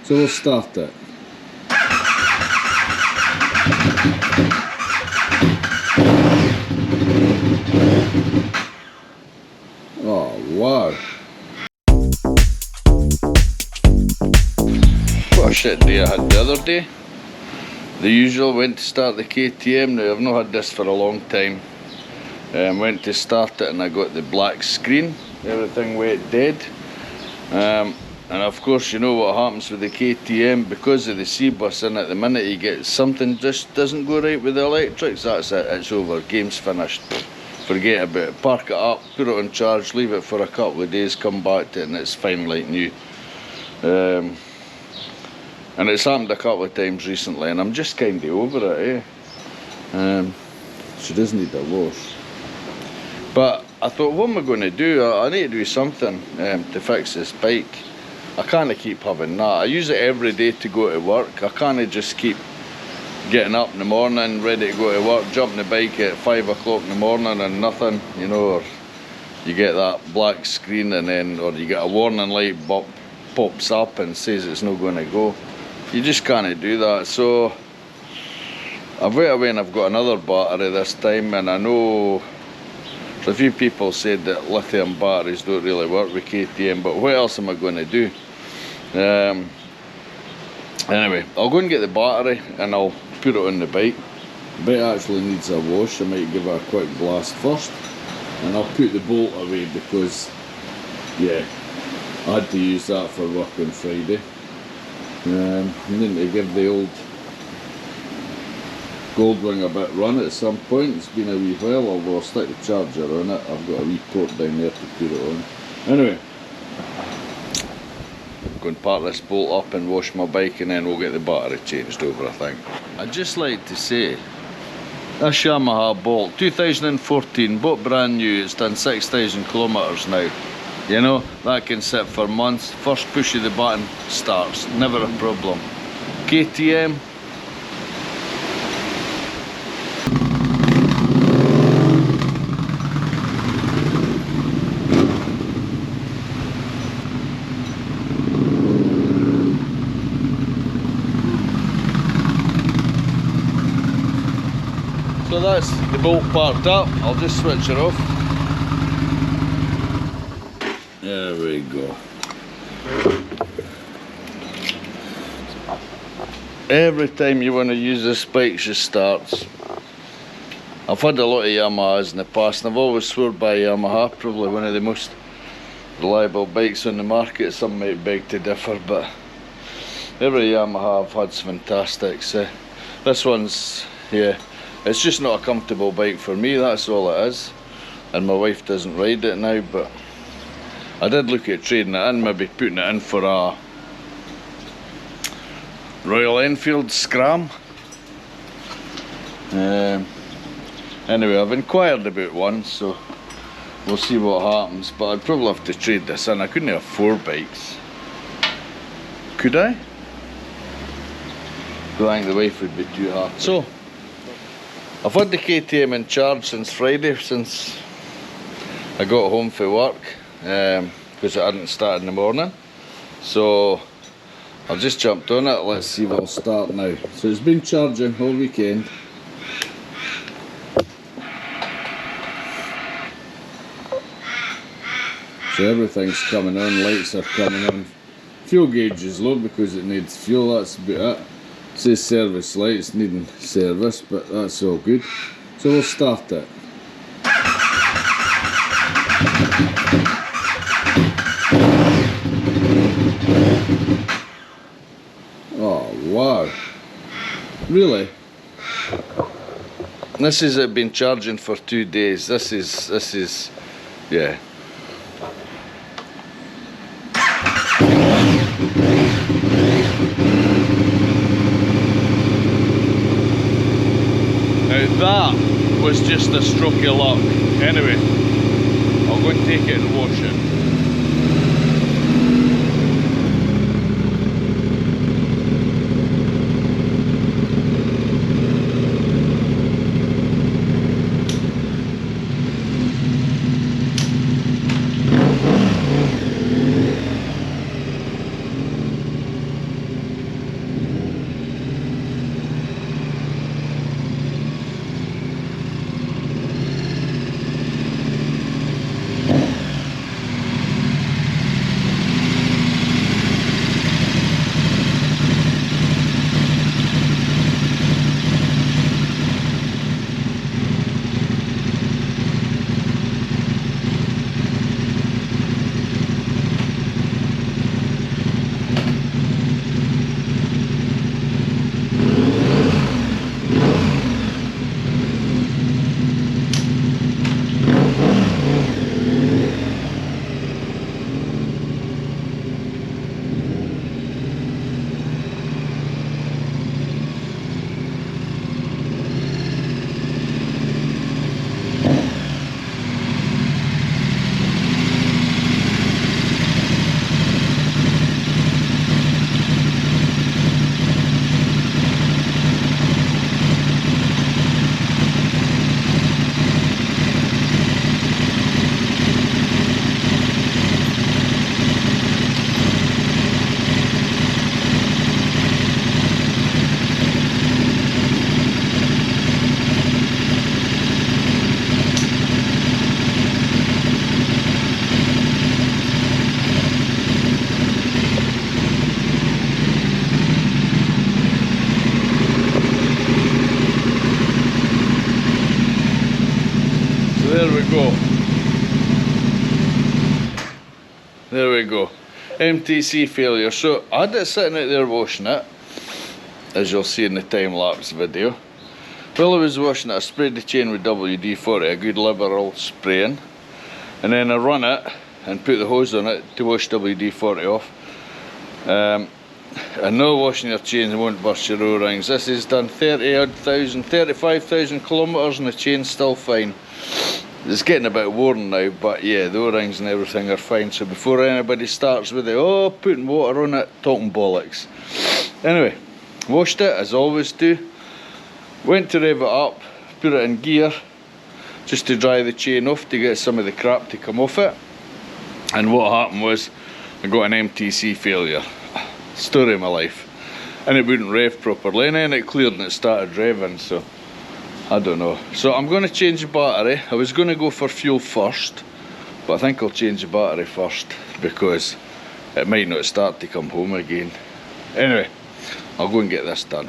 So we'll start it. Oh wow. What a shit day I had the other day. The usual, went to start the KTM. Now I've not had this for a long time. Went to start it and I got the black screen. Everything went dead. And of course you know what happens with the KTM, because of the C-bus in it, the minute you get something just doesn't go right with the electrics, that's it, it's over, game's finished. Forget about it, park it up, put it on charge, leave it for a couple of days, come back to it and it's fine like new. And it's happened a couple of times recently and I'm just kind of over it, she does need a wash. But I thought, what am I going to do? I need to do something to fix this bike. I can't keep having that. I use it every day to go to work. I can't just keep getting up in the morning, ready to go to work, jump on the bike at 5 o'clock in the morning and nothing, you know, or you get that black screen and then, or you get a warning light pops up and says it's not going to go. You just can't do that. So I've went away and I've got another battery this time, and I know a few people said that lithium batteries don't really work with KTM, but what else am I going to do? Anyway, I'll go and get the battery and I'll put it on the bike. The bike actually needs a wash. I might give it a quick blast first, and I'll put the bolt away because, yeah, I had to use that for work on Friday. And then to give the old Goldwing a bit run at some point. It's been a wee while, although I'll stick the charger on it. I've got a wee port down there to put it on. Anyway, I'm going to park this bolt up and wash my bike, and then we'll get the battery changed over, I think. I'd just like to say, this Yamaha Bolt, 2014, bought brand new, it's done 6,000 kilometres now. You know, that can sit for months. First push of the button, starts, never a problem. KTM, so that's the bolt parked up. I'll just switch it off. There we go. Every time you want to use this bike, she starts. I've had a lot of Yamahas in the past and I've always sworn by Yamaha, probably one of the most reliable bikes on the market. Some might beg to differ, but every Yamaha I've had's fantastic. So this one's, yeah, it's just not a comfortable bike for me, that's all it is. And my wife doesn't ride it now, but I did look at trading it in, maybe putting it in for a Royal Enfield Scram. Anyway, I've inquired about one, so we'll see what happens. But I'd probably have to trade this in. I couldn't have 4 bikes. Could I? I think the wife would be too happy. So, I've had the KTM in charge since Friday, since I got home from work. Because it hadn't started in the morning, so I've just jumped on it. Let's see, we'll start now. So it's been charging all weekend. So everything's coming on, lights are coming on. Fuel gauge is low because it needs fuel, that's about it. It says service lights needing service, but that's all good. So we'll start it. Oh wow, really? This has been charging for 2 days. This is, yeah. Now that was just a stroke of luck. Anyway, I'll go and take it and wash it. we go. There we go. MTC failure. So I had it sitting out there washing it, as you'll see in the time-lapse video. While I was washing it, I sprayed the chain with WD-40, a good liberal spraying, and then I run it and put the hose on it to wash WD-40 off. I know washing your chains won't burst your O-rings. This has done 35,000 kilometres and the chain's still fine. It's getting a bit worn now, but yeah, the O-rings and everything are fine. So before anybody starts with the, putting water on it, talking bollocks. Anyway, washed it as I always do. Went to rev it up, put it in gear, just to dry the chain off to get some of the crap to come off it. And what happened was, I got an MTC failure. Story of my life. And it wouldn't rev properly, and then it cleared and it started revving, so I don't know. So I'm going to change the battery. I was going to go for fuel first, but I think I'll change the battery first because it might not start to come home again. Anyway, I'll go and get this done.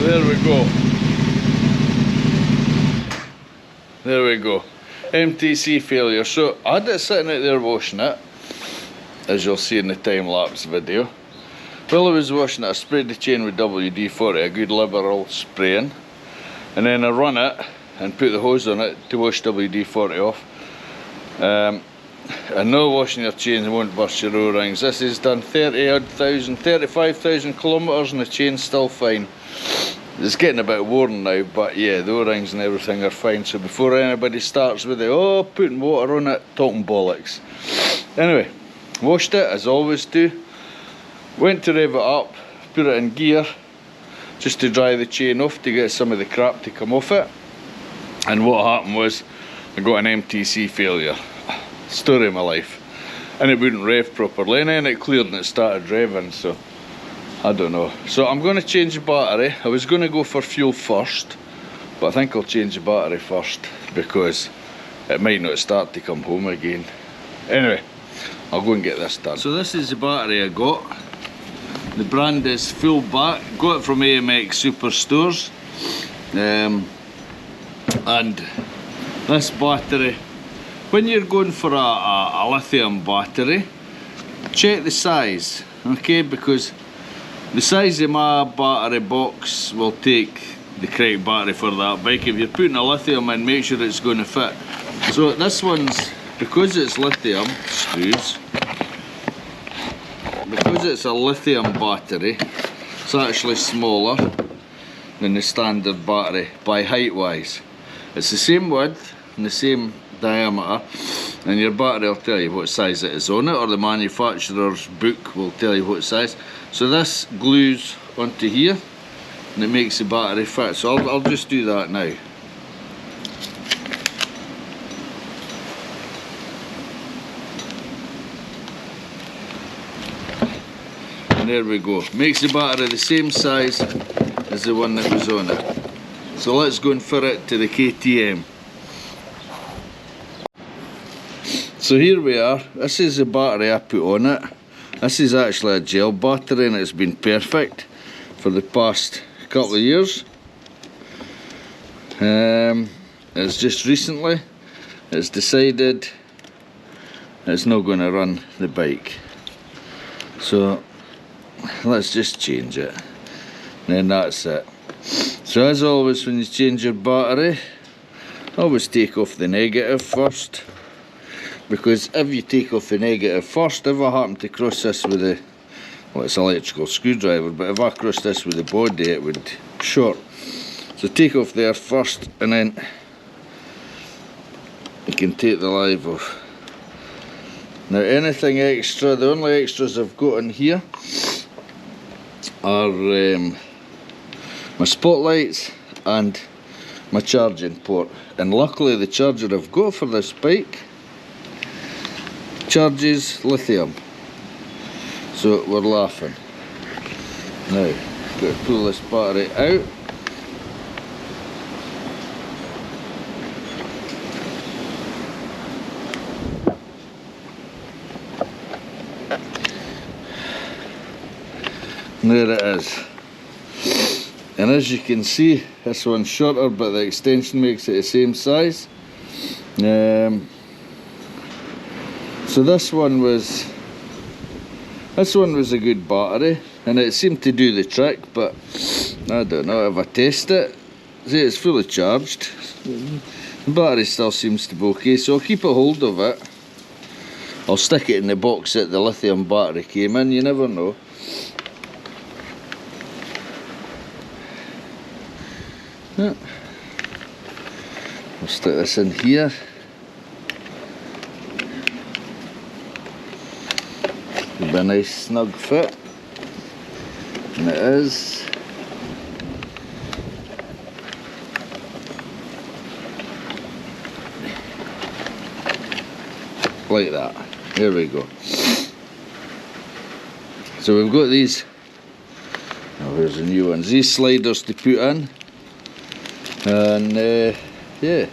There we go. There we go. MTC failure. So I had it sitting out there washing it, as you'll see in the time-lapse video. While I was washing it, I sprayed the chain with WD-40, a good liberal spraying, and then I run it and put the hose on it to wash WD-40 off. I know washing your chains won't burst your O-rings. This has done 35,000 kilometres and the chain's still fine. It's getting a bit worn now, but yeah, the O-rings and everything are fine. So before anybody starts with the, putting water on it, talking bollocks. Anyway, washed it as I always do. Went to rev it up, put it in gear, just to dry the chain off to get some of the crap to come off it. And what happened was, I got an MTC failure. Story of my life. And it wouldn't rev properly, and then it cleared and it started revving, so I don't know. So I'm going to change the battery. I was going to go for fuel first, but I think I'll change the battery first because it might not start to come home again. Anyway, I'll go and get this done. So this is the battery I got. The brand is Full Back. Got it from AMX Superstores. And this battery, when you're going for a lithium battery, check the size, okay, because the size of my battery box will take the correct battery for that bike. If you're putting a lithium in, make sure it's going to fit. So this one's, because it's lithium screws, because it's a lithium battery, it's actually smaller than the standard battery by height wise. It's the same width and the same diameter, and your battery will tell you what size it is on it, or the manufacturer's book will tell you what size. So this glues onto here and it makes the battery fit. So I'll just do that now. And there we go. Makes the battery the same size as the one that was on it. So let's go and fit it to the KTM. So here we are. This is the battery I put on it. This is actually a gel battery and it's been perfect for the past couple of years. It's just recently it's decided it's not going to run the bike. So let's just change it. And then that's it. So as always, when you change your battery, always take off the negative first. Because if you take off the negative first, if I happen to cross this with a, well, it's an electrical screwdriver, but if I cross this with the body, it would short. So take off there first, and then you can take the live off. Now anything extra, the only extras I've got in here are my spotlights and my charging port, and luckily the charger I've got for this bike charges lithium, so we're laughing. Now, got to pull this battery out. There it is. And as you can see, this one's shorter, but the extension makes it the same size. So this one was a good battery, and it seemed to do the trick, but I don't know if I test it. See, it's fully charged. The battery still seems to be okay, so I'll keep a hold of it. I'll stick it in the box that the lithium battery came in, you never know. Yeah. I'll stick this in here. It'll be a nice snug fit, and it is. Like that. There we go. So we've got these. Oh, here's the new ones. These sliders to put in. And yeah,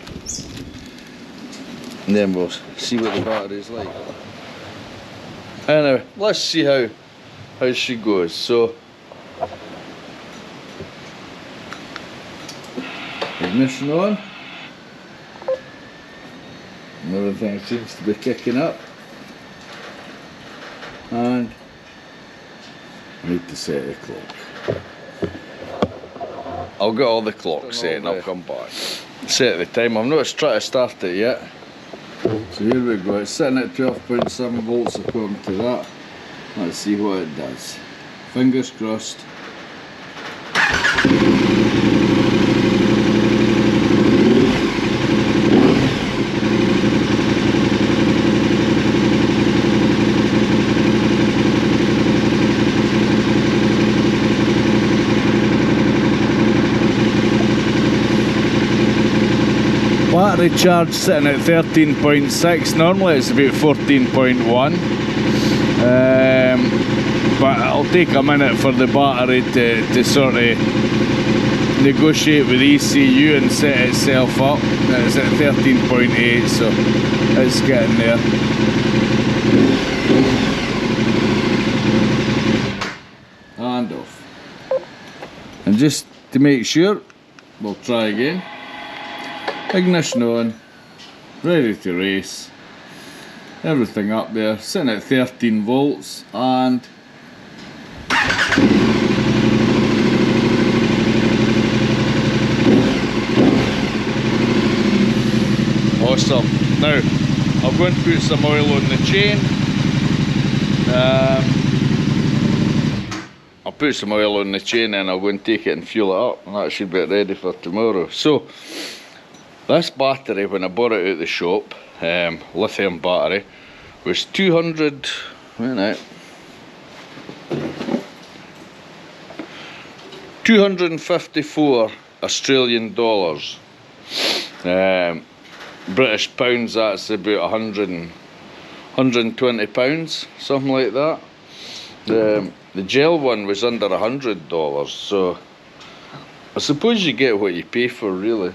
and then we'll see what the battery's like. Anyway, let's see how she goes. So ignition on, and everything seems to be kicking up, and I need to set the clock. I'll get all the clocks set and I'll come back. Set the time. I've not tried to start it yet. So here we go. It's sitting at 12.7 volts according to that. Let's see what it does. Fingers crossed. Battery charge sitting at 13.6, normally it's about 14.1, but it'll take a minute for the battery to sort of negotiate with ECU and set itself up. It's at 13.8, so it's getting there. And off. And just to make sure, we'll try again. Ignition on, ready to race, everything up there, sitting at 13 volts, and awesome. Now, I'm going to put some oil on the chain. I'll put some oil on the chain and I'll go and take it and fuel it up, and that should be ready for tomorrow. So, this battery, when I bought it out of the shop, lithium battery, was 254 Australian dollars. British pounds, that's about 120 pounds, something like that. The gel one was under $100, so I suppose you get what you pay for, really.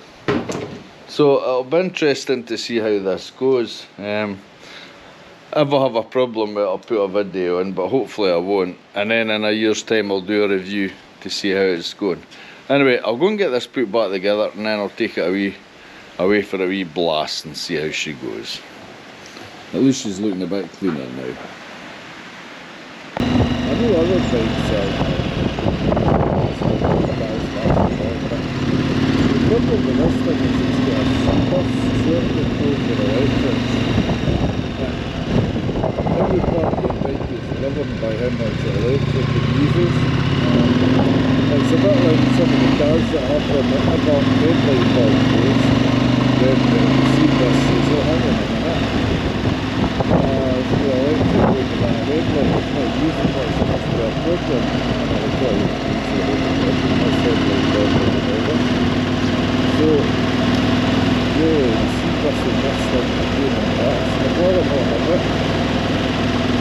So it'll be interesting to see how this goes. If I have a problem with it, I'll put a video in, but hopefully I won't. And then in a year's time I'll do a review to see how it's going. Anyway, I'll go and get this put back together, and then I'll take it away for a wee blast and see how she goes. At least she's looking a bit cleaner now. I know other bikes the problem with this thing is it's got a super certain code for electrics. Every part of your bike is governed by how much electric it uses. It's a bit like some of the cars that have the headlight bulb goes. Then you see this, so hang on a minute. The electric goes in that headlight, it's not using much, so it's a problem. So, yeah, the C-plus is mixed up between and that. So the bottom of it,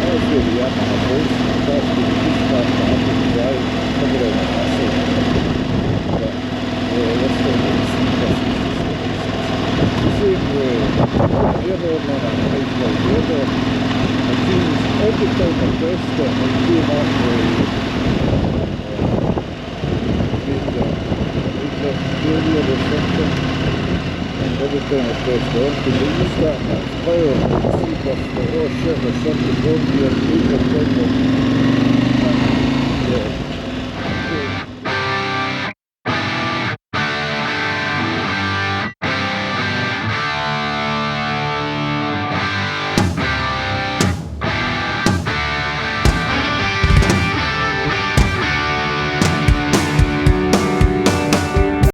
that's where the Yamaha goes. That's where the push back to have to drive, cover on the muscle. But, yeah, this one with the C-plus is the same way. The other one on a price like the other, I changed every time I pressed it, it came up with failure or something, and every time I pressed on, because it used that much power, the C-plus, like, oh shit, there's something wrong here, please, I'm